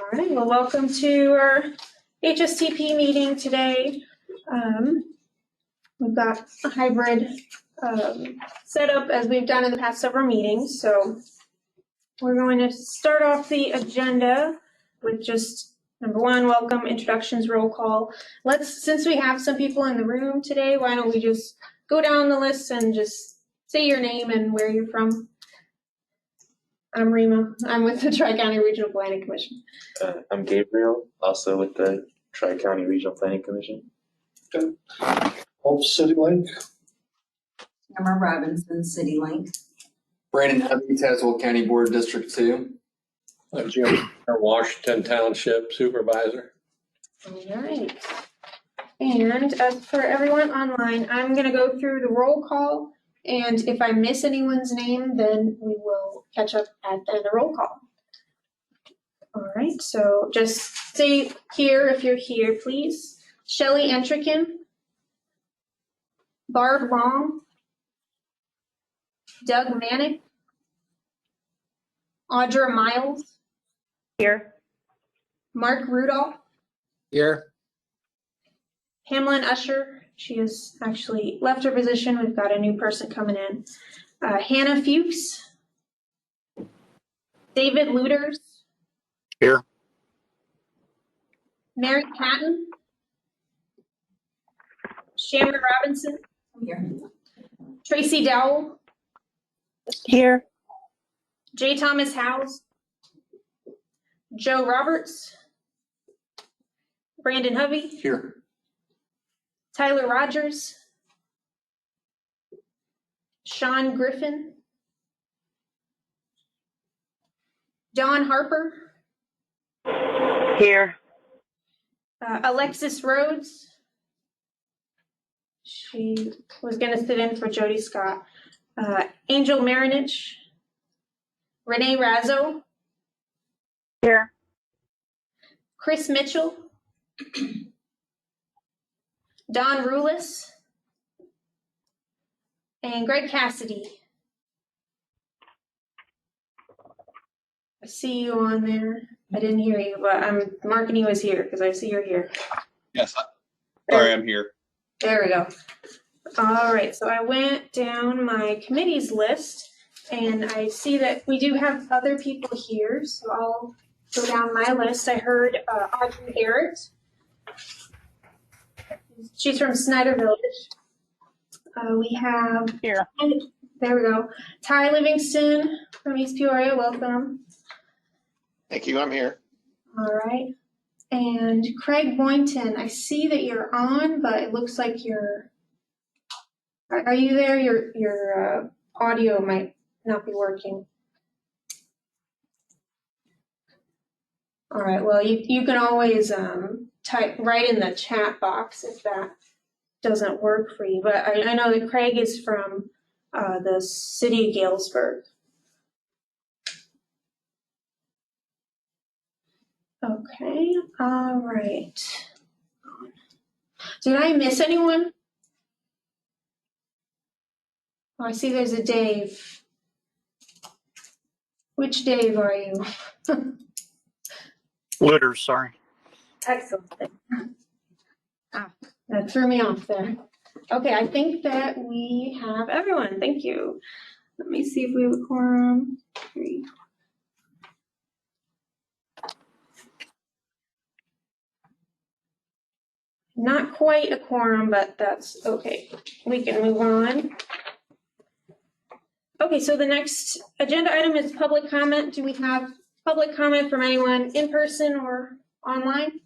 All right, well, welcome to our Hstp meeting today. We've got a hybrid setup as we've done in the past several meetings. So we're going to start off the agenda with just number one, welcome, introductions, roll call. Since we have some people in the room today, why don't we just go down the list and just say your name and where you're from. I'm Rima. I'm with the Tri-County Regional Planning Commission. I'm Gabriel, also with the Tri-County Regional Planning Commission. Okay. Hope CityLink. Emma Robinson, CityLink. Brandon Hubby, Tazewell County Board District 2. Jim, Washington Township Supervisor. All right. And as for everyone online, I'm going to go through the roll call. And if I miss anyone's name, then we will catch up at the end of the roll call. All right, so just say here if you're here, please. Shelley Entrikin, Barb Long, Doug Manick, Audra Miles. Here. Mark Rudolph. Here. Hamlin Usher. She has actually left her position. We've got a new person coming in. Hannah Fuchs. David Luters. Here. Mary Patton. Shamra Robinson. Here. Tracy Dowell. Here. J. Thomas Howes. Joe Roberts. Brandon Hovey. Here. Tyler Rogers. Sean Griffin. Dawn Harper. Here. Alexis Rhodes. She was going to sit in for Jody Scott. Angel Marinich. Renee Razzo. Here. Chris Mitchell. Don Rulis. And Greg Cassidy. I see you on there. I didn't hear you, but I'm marking you as here because I see you're here. Yes, sorry, I'm here. There we go. All right, so I went down my committees list and I see that we do have other people here, so I'll go down my list. I heard Audrey Garrett. She's from Snyder Village. We have, Here. There we go. Ty Livingston from East Peoria, welcome. Thank you, I'm here. All right. And Craig Boynton, I see that you're on, but it looks like are you there? Your audio might not be working. All right, well, you can always write in the chat box if that doesn't work for you. But I know that Craig is from the city of Galesburg. Okay, all right. Did I miss anyone? Oh, I see there's a Dave. Which Dave are you? Looters, sorry. Excellent. That threw me off there. Okay, I think that we have everyone. Thank you. Let me see if we have a quorum. 3. Not quite a quorum, but that's okay. We can move on. Okay, so the next agenda item is public comment. Do we have public comment from anyone in person or online?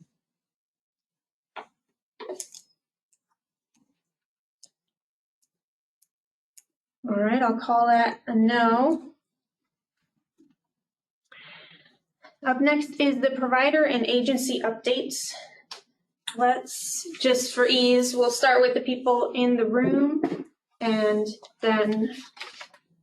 All right, I'll call that a no. Up next is the provider and agency updates. Let's, just for ease, we'll start with the people in the room and then,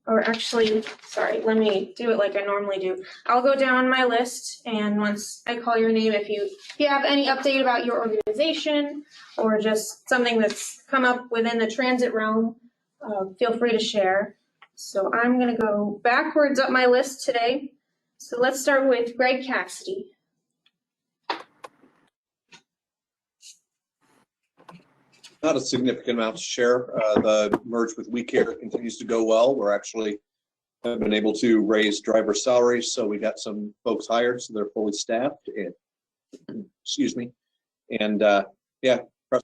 or actually, sorry, let me do it like I normally do. I'll go down my list and once I call your name, if you have any update about your organization or just something that's come up within the transit realm, feel free to share. So I'm going to go backwards up my list today. So let's start with Greg Cassidy. Not a significant amount to share. The merge with WeCare continues to go well. We're actually have been able to raise driver salaries, so we got some folks hired, so they're fully staffed. And excuse me. And yeah. All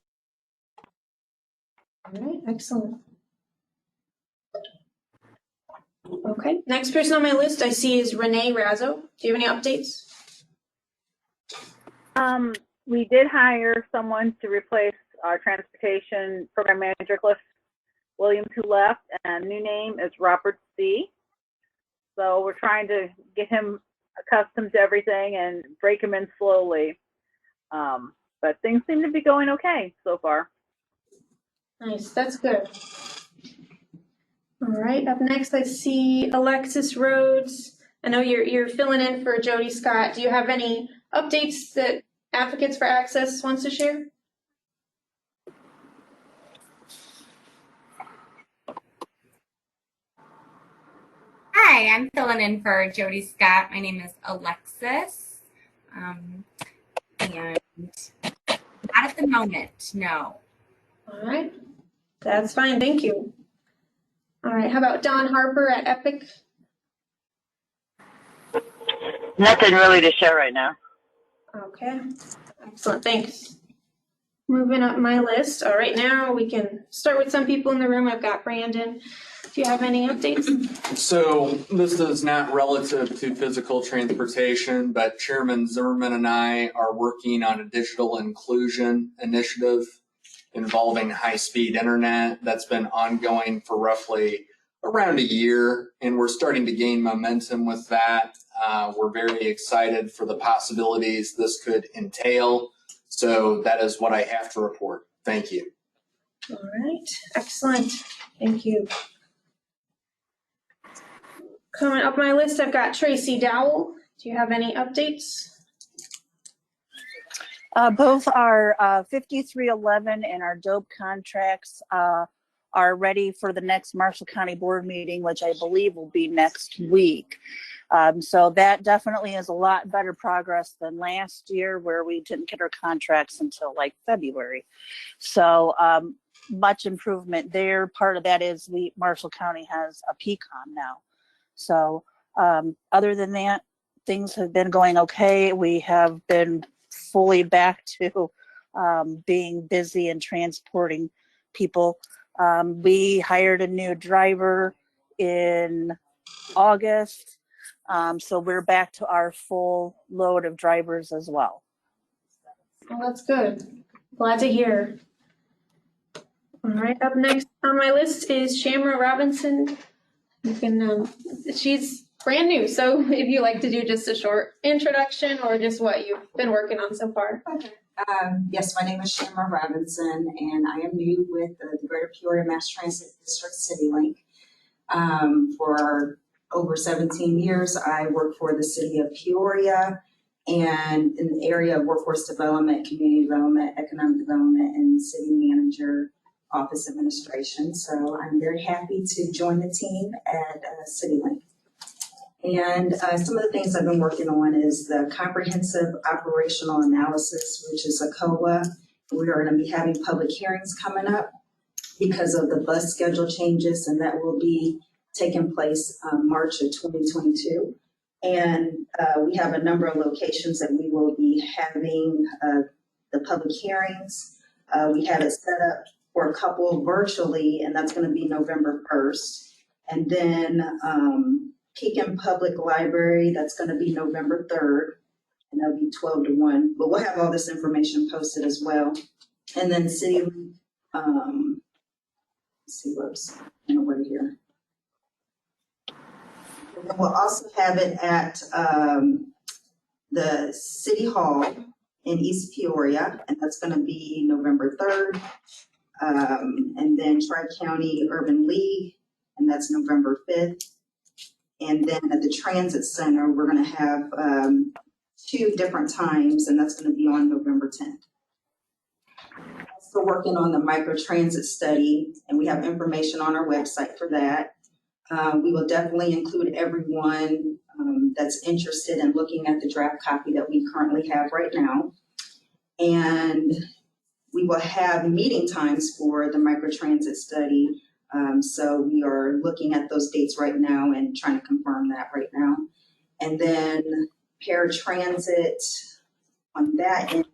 right, excellent. Okay, next person on my list I see is Renee Razzo. Do you have any updates? We did hire someone to replace our transportation program manager, Cliff Williams, who left, and new name is Robert C. So we're trying to get him accustomed to everything and break him in slowly. But things seem to be going okay so far. Nice, that's good. All right, up next I see Alexis Rhodes. I know you're filling in for Jody Scott. Do you have any updates that Advocates for Access wants to share? Hi, I'm filling in for Jody Scott. My name is Alexis. And not at the moment, no. All right, that's fine, thank you. All right, how about Don Harper at Epic? Nothing really to share right now. Okay, excellent, thanks. Moving up my list. All right, now we can start with some people in the room. I've got Brandon. Do you have any updates? So this is not relative to physical transportation, but Chairman Zimmerman and I are working on a digital inclusion initiative involving high-speed internet that's been ongoing for roughly around a year, and we're starting to gain momentum with that. We're very excited for the possibilities this could entail. So that is what I have to report. Thank you. All right, excellent. Thank you. Coming up my list, I've got Tracy Dowell. Do you have any updates? Both our 5311 and our DOPE contracts are ready for the next Marshall County Board meeting, which I believe will be next week. So that definitely is a lot better progress than last year, where we didn't get our contracts until like February. So much improvement there. Part of that is Marshall County has a PCOM now. So other than that, things have been going okay. We have been fully back to being busy and transporting people. We hired a new driver in August. So we're back to our full load of drivers as well. Well, that's good. Glad to hear. All right, up next on my list is Shamra Robinson. You can, she's brand new, so if you like to do just a short introduction or just what you've been working on so far. Okay. Yes, my name is Shamra Robinson, and I am new with the Greater Peoria Mass Transit District CityLink. For over 17 years, I worked for the City of Peoria and in the area of workforce development, community development, economic development, and city manager office administration. So I'm very happy to join the team at CityLink. And some of the things I've been working on is the comprehensive operational analysis, which is a COA. We are going to be having public hearings coming up because of the bus schedule changes, and that will be taking place March of 2022. And we have a number of locations that we will be having the public hearings. We have it set up for a couple virtually, and that's going to be November 1st. And then Pekin Public Library, that's going to be November 3rd, and that'll be 12 to 1. But we'll have all this information posted as well. And then City, let's see what's over here. And we'll also have it at the City Hall in East Peoria, and that's going to be November 3rd. And then Tri-County Urban League, and that's November 5th. And then at the Transit Center, we're going to have 2 different times, and that's going to be on November 10th. Also working on the microtransit study, and we have information on our website for that. We will definitely include everyone that's interested in looking at the draft copy that we currently have right now. And we will have meeting times for the microtransit study. So we are looking at those dates right now and trying to confirm that right now. And then paratransit, on that end,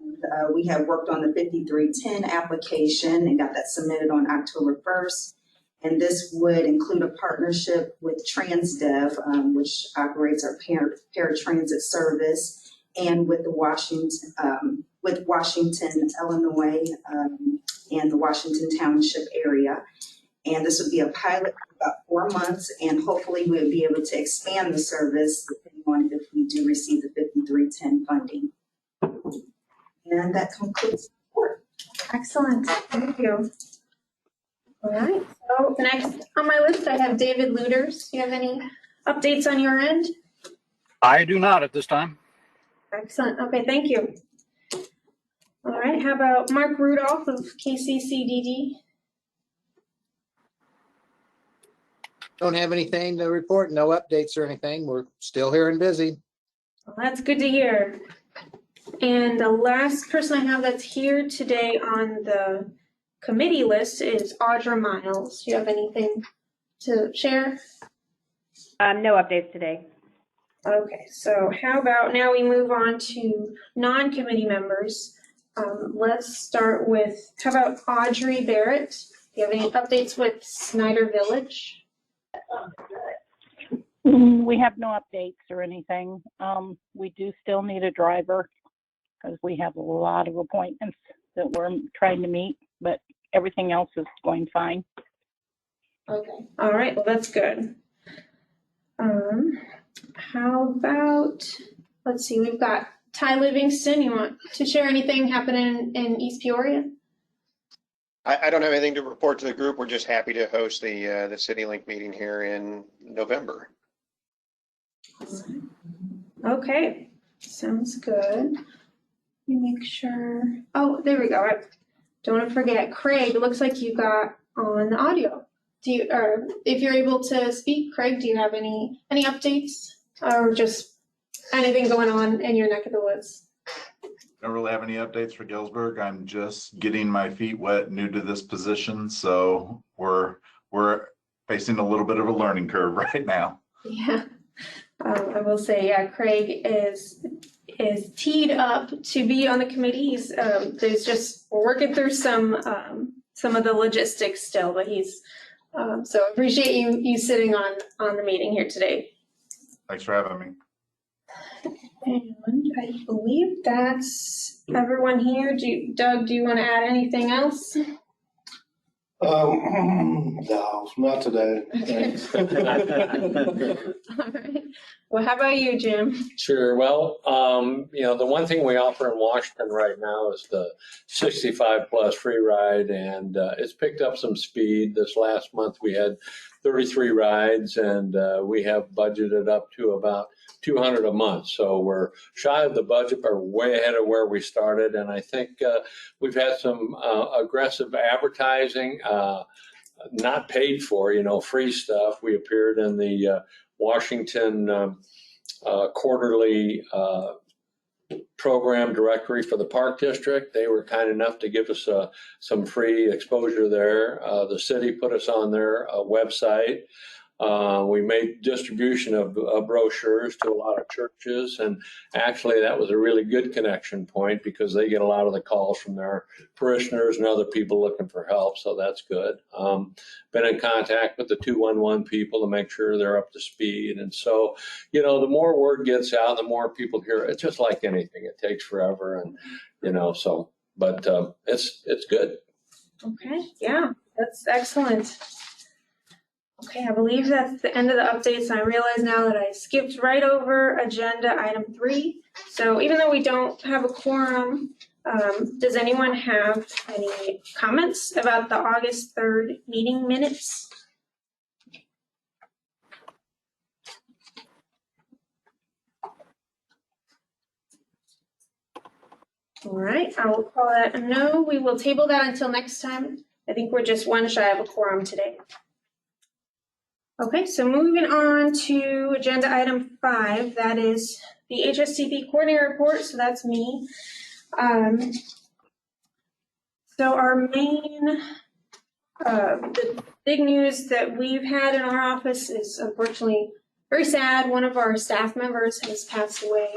we have worked on the 5310 application and got that submitted on October 1st. And this would include a partnership with TransDev, which operates our paratransit service, and with the Washington, Illinois, and the Washington Township area. And this would be a pilot for about 4 months, and hopefully we'll be able to expand the service depending on if we do receive the 5310 funding. And that concludes the report. Excellent, thank you. All right, so next on my list, I have David Luders. Do you have any updates on your end? I do not at this time. Excellent, okay, thank you. All right, how about Mark Rudolph of KCCDD? Don't have anything to report, no updates or anything. We're still here and busy. Well, that's good to hear. And the last person I have that's here today on the committee list is Audra Miles. Do you have anything to share? No updates today. Okay, so how about now we move on to non-committee members. Let's start with, how about Audrey Barrett? Do you have any updates with Snyder Village? We have no updates or anything. We do still need a driver because we have a lot of appointments that we're trying to meet, but everything else is going fine. Okay, all right, well, that's good. How about, let's see, we've got Ty Livingston. You want to share anything happening in East Peoria? I don't have anything to report to the group. We're just happy to host the CityLink meeting here in November. Okay, sounds good. Let me make sure. Oh, there we go. I don't want to forget, Craig, it looks like you got on the audio. Do you, or if you're able to speak, Craig, do you have any updates or just anything going on in your neck of the woods? Don't really have any updates for Galesburg. I'm just getting my feet wet, new to this position, so we're facing a little bit of a learning curve right now. Yeah, I will say, yeah, Craig is teed up to be on the committees. There's just, we're working through some of the logistics still, but he's so I appreciate you sitting on the meeting here today. Thanks for having me. And I believe that's everyone here. Doug, do you want to add anything else? No, not today. All right. Well, how about you, Jim? Sure. Well, the one thing we offer in Washington right now is the 65 plus free ride, and it's picked up some speed. This last month we had 33 rides, and we have budgeted up to about 200 a month. So we're shy of the budget, but way ahead of where we started. And I think we've had some aggressive advertising, not paid for, free stuff. We appeared in the Washington quarterly program directory for the Park District. They were kind enough to give us some free exposure there. The city put us on their website. We made distribution of brochures to a lot of churches, and actually that was a really good connection point because they get a lot of the calls from their parishioners and other people looking for help, so that's good. Been in contact with the 211 people to make sure they're up to speed, and so, the more word gets out, the more people hear it. It's just like anything, it takes forever, and but it's good. Okay, yeah, that's excellent. Okay, I believe that's the end of the updates. I realize now that I skipped right over agenda item 3. So even though we don't have a quorum, does anyone have any comments about the August 3rd meeting minutes? All right, I will call that a no. We will table that until next time. I think we're just one shy of a quorum today. Okay, so moving on to agenda item 5, that is the Hscp coordinator report, so that's me. So our main, the big news that we've had in our office is unfortunately very sad. One of our staff members has passed away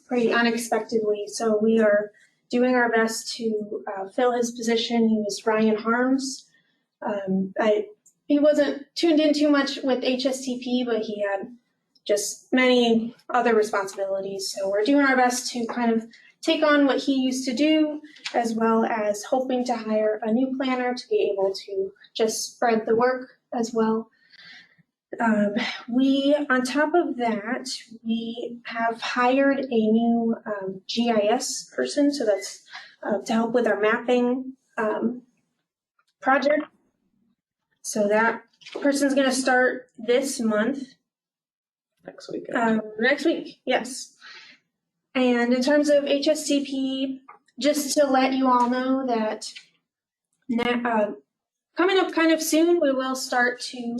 pretty unexpectedly. So we are doing our best to fill his position. He was Ryan Harms. He wasn't tuned in too much with Hstp, but he had just many other responsibilities. So we're doing our best to kind of take on what he used to do, as well as hoping to hire a new planner to be able to just spread the work as well. On top of that, we have hired a new GIS person, so that's to help with our mapping project. So that person's going to start this month. Next week. Next week, yes. And in terms of Hscp, just to let you all know that coming up kind of soon, we will start to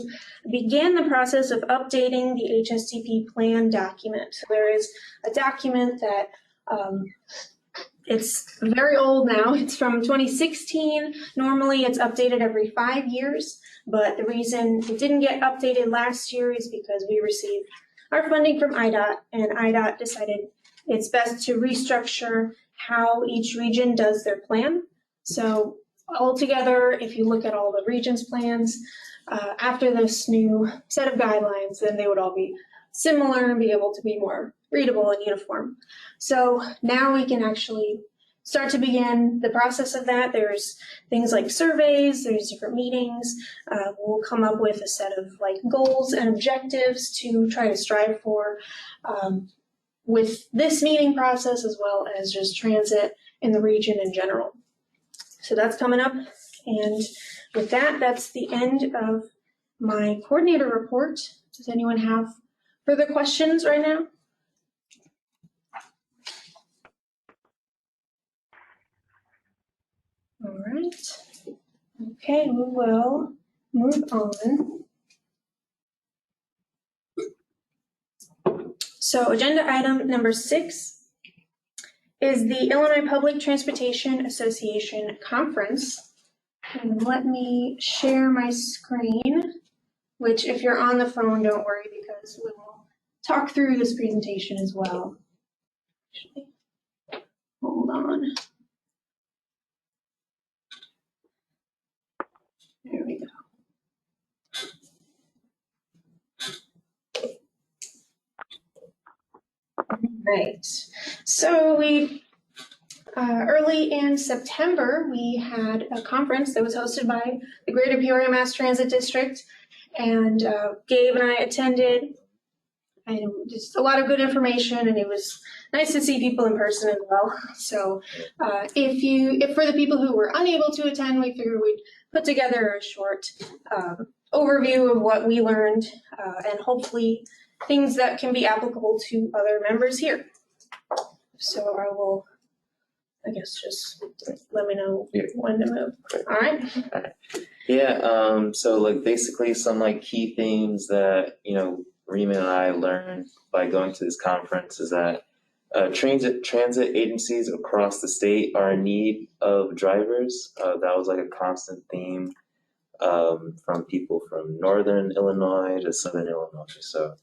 begin the process of updating the Hscp plan document. There is a document that it's very old now. It's from 2016. Normally it's updated every 5 years, but the reason it didn't get updated last year is because we received our funding from IDOT, and IDOT decided it's best to restructure how each region does their plan. So altogether, if you look at all the regions' plans, after this new set of guidelines, then they would all be similar and be able to be more readable and uniform. So now we can actually start to begin the process of that. There's things like surveys, there's different meetings. We'll come up with a set of like goals and objectives to try to strive for with this meeting process, as well as just transit in the region in general. So that's coming up. And with that, that's the end of my coordinator report. Does anyone have further questions right now? All right. Okay, we will move on. So agenda item number 6 is the Illinois Public Transportation Association Conference. And let me share my screen, which if you're on the phone, don't worry, because we will talk through this presentation as well. Actually, hold on. There we go. Right. So early in September, we had a conference that was hosted by the Greater Peoria Mass Transit District, and Gabe and I attended, and just a lot of good information, and it was nice to see people in person as well. So if for the people who were unable to attend, we figured we'd put together a short overview of what we learned, and hopefully things that can be applicable to other members here. So I will, I guess, just let me know when to move. All right. Yeah. So like basically some like key themes that Rima and I learned by going to this conference is that transit agencies across the state are in need of drivers. That was like a constant theme from people from northern Illinois to southern Illinois. So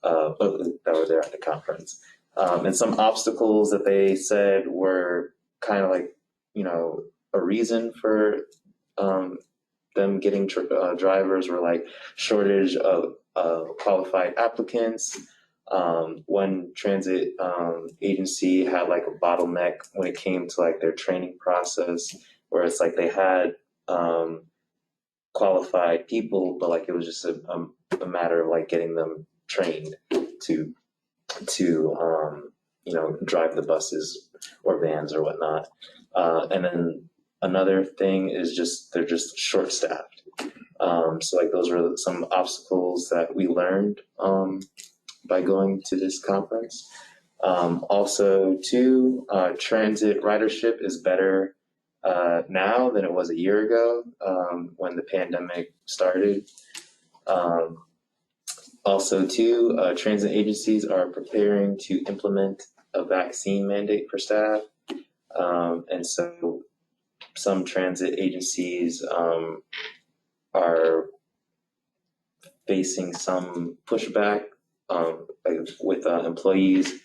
that were there at the conference. And some obstacles that they said were kind of like, a reason for them getting drivers were like shortage of qualified applicants. One transit agency had like a bottleneck when it came to like their training process, where it's like they had qualified people, but like it was just a matter of like getting them trained to drive the buses or vans or whatnot. And then another thing is they're just short staffed. So like those were some obstacles that we learned by going to this conference. Also too, transit ridership is better now than it was a year ago when the pandemic started. Also too, transit agencies are preparing to implement a vaccine mandate for staff. And so some transit agencies are facing some pushback like with employees.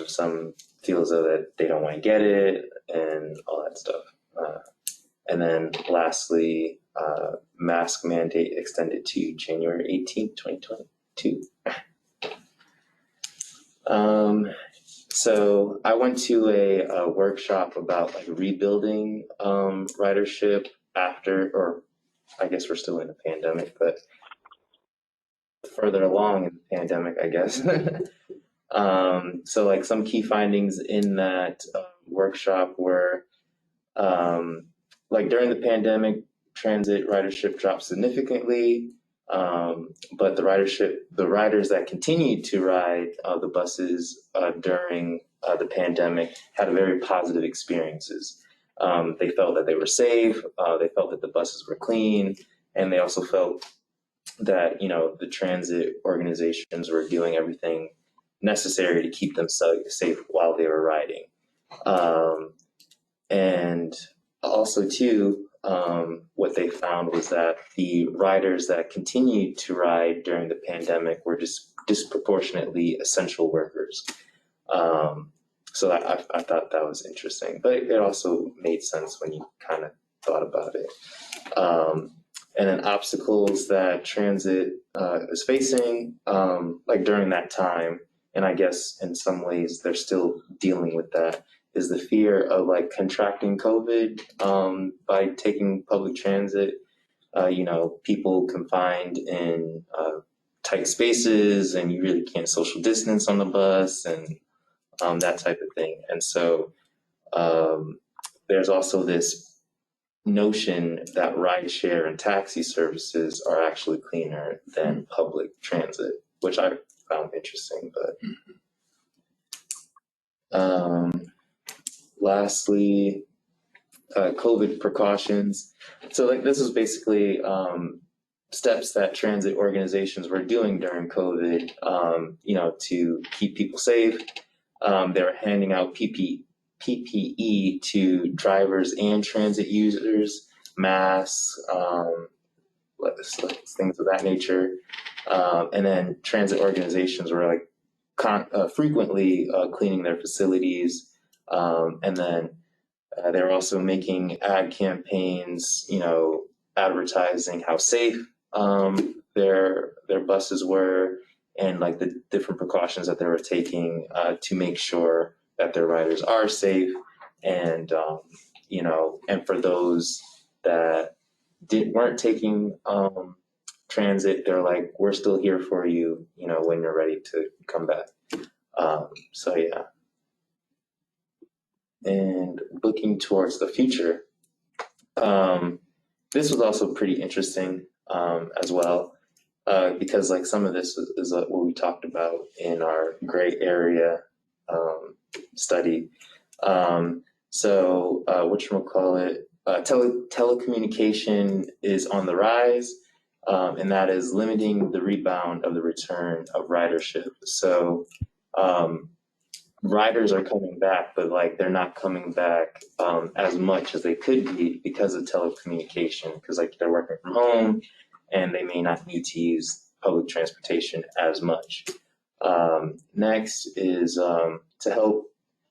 Some feel as though that they don't want to get it and all that stuff. And then lastly, mask mandate extended to January 18th, 2022. So I went to a workshop about like rebuilding ridership after, or I guess we're still in the pandemic, but further along in the pandemic, I guess. So like some key findings in that workshop were like during the pandemic, transit ridership dropped significantly, but the riders that continued to ride the buses during the pandemic had very positive experiences. They felt that they were safe, they felt that the buses were clean, and they also felt that, you know, the transit organizations were doing everything necessary to keep them safe while they were riding. And also too, what they found was that the riders that continued to ride during the pandemic were just disproportionately essential workers. So I thought that was interesting, but it also made sense when you kind of thought about it. And then obstacles that transit is facing, like during that time, and I guess in some ways they're still dealing with that, is the fear of like contracting COVID by taking public transit. You know, people confined in tight spaces, and you really can't social distance on the bus, and that type of thing. And so there's also this notion that rideshare and taxi services are actually cleaner than public transit, which I found interesting. But lastly, COVID precautions. So like this is basically steps that transit organizations were doing during COVID, you know, to keep people safe. They were handing out PPE to drivers and transit users, masks, things of that nature. And then transit organizations were like frequently cleaning their facilities. And then they were also making ad campaigns, you know, advertising how safe their buses were, and like the different precautions that they were taking to make sure that their riders are safe. And you know, and for those that weren't taking transit, they're like, we're still here for you, you know, when you're ready to come back. So yeah. And looking towards the future, this was also pretty interesting as well, because like some of this is what we talked about in our gray area study. So whatchamacallit, telecommunication is on the rise, and that is limiting the rebound of the return of ridership. So riders are coming back, but like they're not coming back as much as they could be because of telecommunication, because like they're working from home and they may not need to use public transportation as much. Next is to help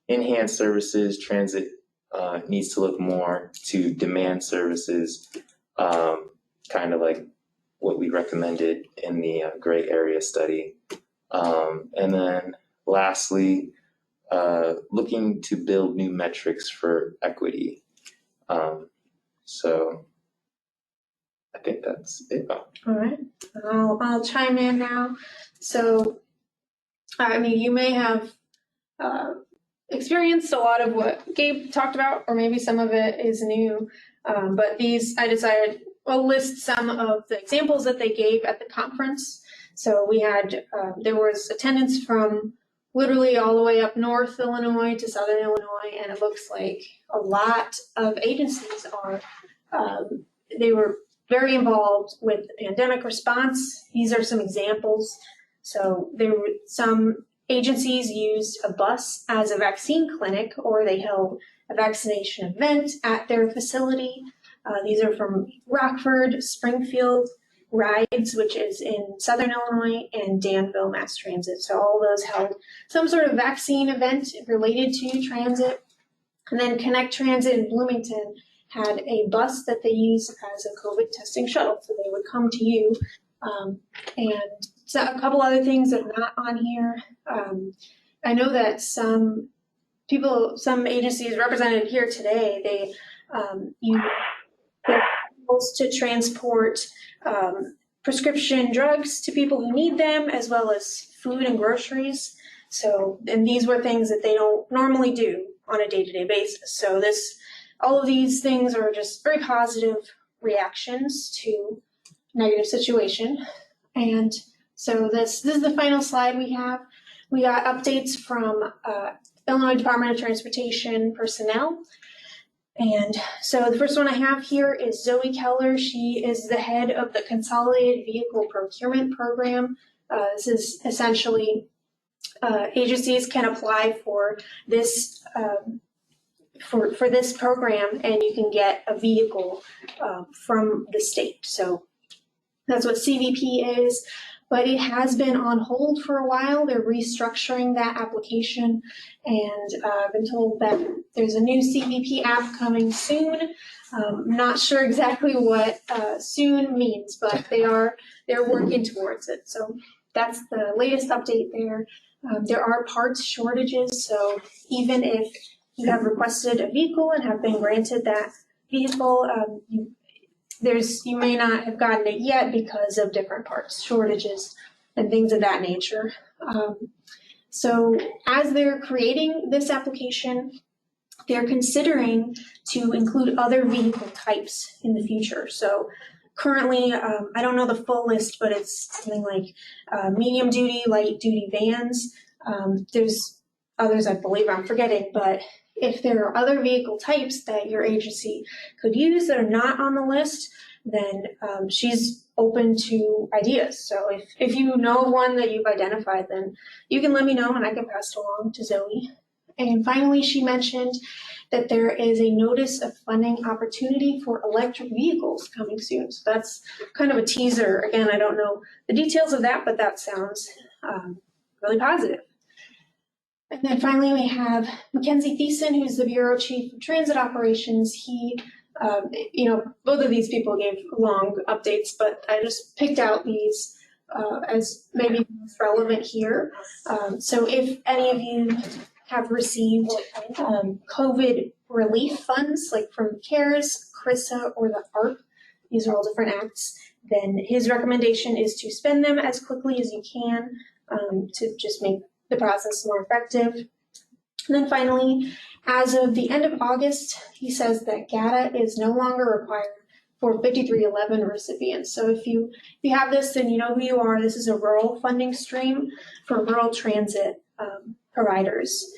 enhance services, transit needs to look more to demand services, kind of like what we recommended in the gray area study. And then lastly, looking to build new metrics for equity. So I think that's it. All right, I'll chime in now. So, I mean, you may have experienced a lot of what Gabe talked about, or maybe some of it is new. But these, I decided I'll list some of the examples that they gave at the conference. So we had, there was attendance from literally all the way up North Illinois to Southern Illinois, and it looks like a lot of agencies are, they were very involved with the pandemic response. These are some examples. So there were some agencies used a bus as a vaccine clinic, or they held a vaccination event at their facility. These are from Rockford, Springfield, Rides, which is in Southern Illinois, and Danville Mass Transit. So all those held some sort of vaccine event related to transit. And then Connect Transit in Bloomington had a bus that they used as a COVID testing shuttle. So they would come to you. And so a couple other things that are not on here. I know that some agencies represented here today, they use their vehicles to transport prescription drugs to people who need them, as well as food and groceries. So, and these were things that they don't normally do on a day-to-day basis. So all of these things are just very positive reactions to negative situation. And so this is the final slide we have. We got updates from Illinois Department of Transportation personnel. And so the first one I have here is Zoe Keller. She is the head of the Consolidated Vehicle Procurement Program. This is essentially agencies can apply for this for this program, and you can get a vehicle from the state. So that's what CVP is, but it has been on hold for a while. They're restructuring that application, and I've been told that there's a new CVP app coming soon. Not sure exactly what soon means, but they're working towards it. So that's the latest update there. There are parts shortages, so even if you have requested a vehicle and have been granted that vehicle, you may not have gotten it yet because of different parts shortages and things of that nature. So as they're creating this application, they're considering to include other vehicle types in the future. So currently, I don't know the full list, but it's something like medium duty, light duty vans. There's others I believe I'm forgetting, but if there are other vehicle types that your agency could use that are not on the list, then she's open to ideas. So if you know one that you've identified, then you can let me know and I can pass it along to Zoe. And finally, she mentioned that there is a notice of funding opportunity for electric vehicles coming soon. So that's kind of a teaser. Again, I don't know the details of that, but that sounds really positive. And then finally, we have Mackenzie Thiessen, who's the Bureau Chief of Transit Operations. He, both of these people gave long updates, but I just picked out these as maybe most relevant here. So if any of you have received COVID relief funds, like from CARES, CRISA, or the ARP, these are all different acts, then his recommendation is to spend them as quickly as you can to just make the process more effective. And then finally, as of the end of August, he says that GATA is no longer required for 5311 recipients. So if you have this, then you know who you are. This is a rural funding stream for rural transit providers.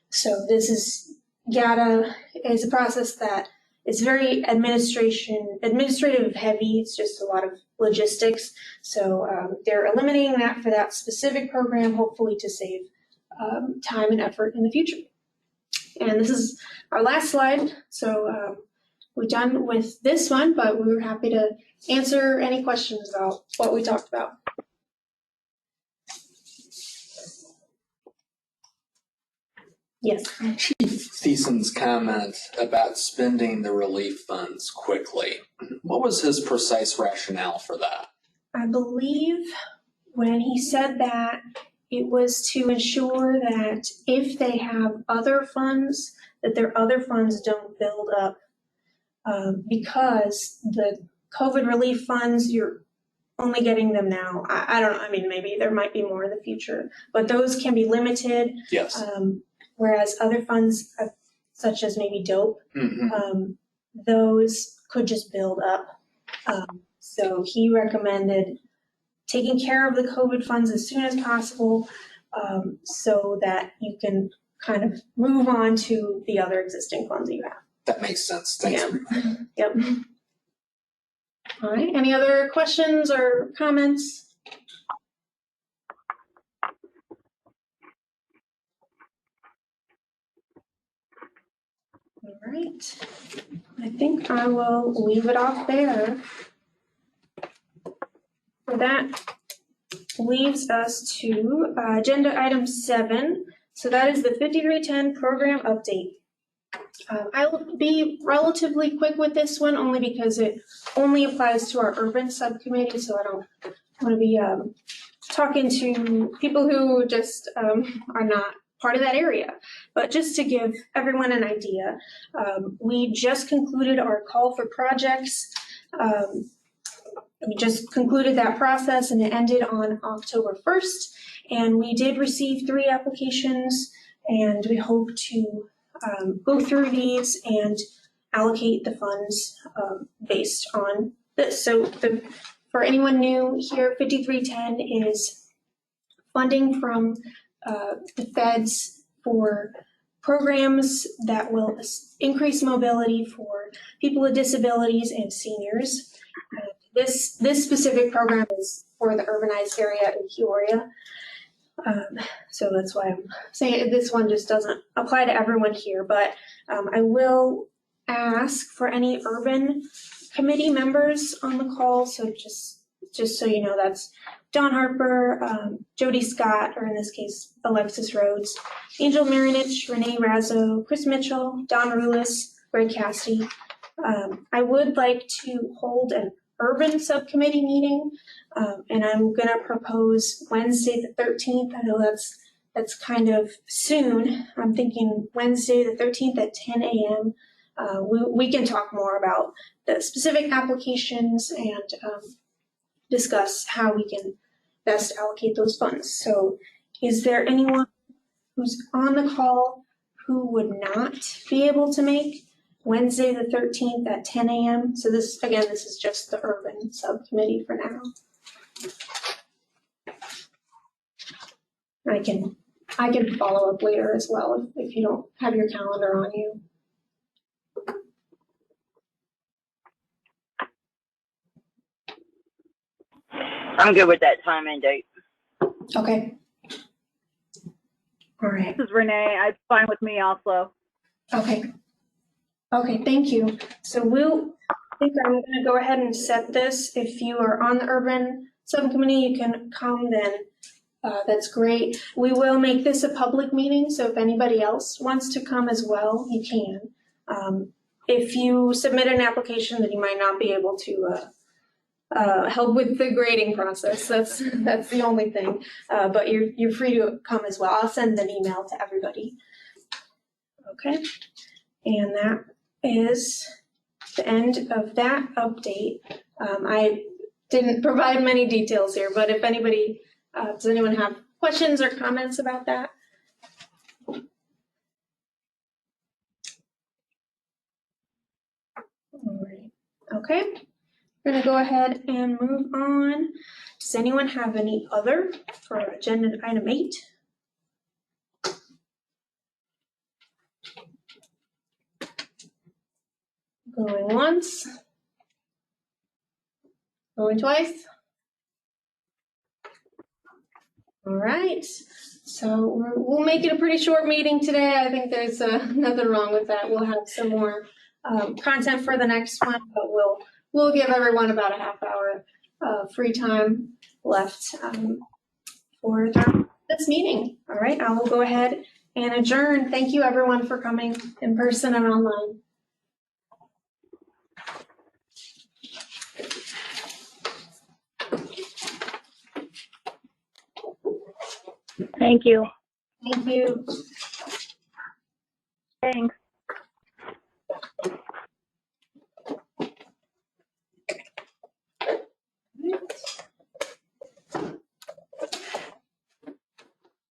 So this is, GATA is a process that is very administrative heavy. It's just a lot of logistics. So they're eliminating that for that specific program, hopefully to save time and effort in the future. And this is our last slide. So we're done with this one, but we were happy to answer any questions about what we talked about. Yes. Chief Thiessen's comment about spending the relief funds quickly. What was his precise rationale for that? I believe when he said that, it was to ensure that if they have other funds, that their other funds don't build up. Because the COVID relief funds, you're only getting them now. I don't know, I mean, maybe there might be more in the future, but those can be limited. Yes. Whereas other funds, such as maybe DOPE, those could just build up. So he recommended taking care of the COVID funds as soon as possible so that you can kind of move on to the other existing funds that you have. That makes sense. Thanks. Yep. All right, any other questions or comments? All right. I think I will leave it off there. So that leaves us to agenda item 7. So that is the 5310 program update. I will be relatively quick with this one only because it only applies to our urban subcommittee, so I don't want to be talking to people who just are not part of that area. But just to give everyone an idea, we just concluded our call for projects. We just concluded that process and it ended on October 1st. And we did receive 3 applications, and we hope to go through these and allocate the funds based on this. So for anyone new here, 5310 is funding from the feds for programs that will increase mobility for people with disabilities and seniors. This specific program is for the urbanized area in Peoria. So that's why I'm saying this one just doesn't apply to everyone here, but I will ask for any urban committee members on the call. So just so you know, that's Don Harper, Jody Scott, or in this case, Alexis Rhodes, Angel Marinich, Renee Razzo, Chris Mitchell, Don Rulis, Greg Cassidy. I would like to hold an urban subcommittee meeting, and I'm gonna propose Wednesday the 13th. I know that's kind of soon. I'm thinking Wednesday the 13th at 10 a.m. We can talk more about the specific applications and discuss how we can best allocate those funds. So is there anyone who's on the call who would not be able to make Wednesday the 13th at 10 a.m. So this is just the urban subcommittee for now. I can follow up later as well if you don't have your calendar on you. I'm good with that time and date. Okay. All right. This is Renee. It's fine with me also. Okay. Okay, thank you. So I think I'm going to go ahead and set this. If you are on the urban subcommittee, you can come then. That's great. We will make this a public meeting, so if anybody else wants to come as well, you can. If you submit an application, then you might not be able to help with the grading process. That's the only thing. But you're free to come as well. I'll send an email to everybody. Okay, and that is the end of that update. I didn't provide many details here, but if anybody, does anyone have questions or comments about that? All right. Okay, we're gonna go ahead and move on. Does anyone have any other for agenda item 8? Going once. Going twice. All right. So we'll make it a pretty short meeting today. I think there's nothing wrong with that. We'll have some more content for the next one, but we'll give everyone about a half hour free time left for this meeting. All right. I will go ahead and adjourn. Thank you, everyone, for coming in person and online. Thank you. Thank you. Thanks.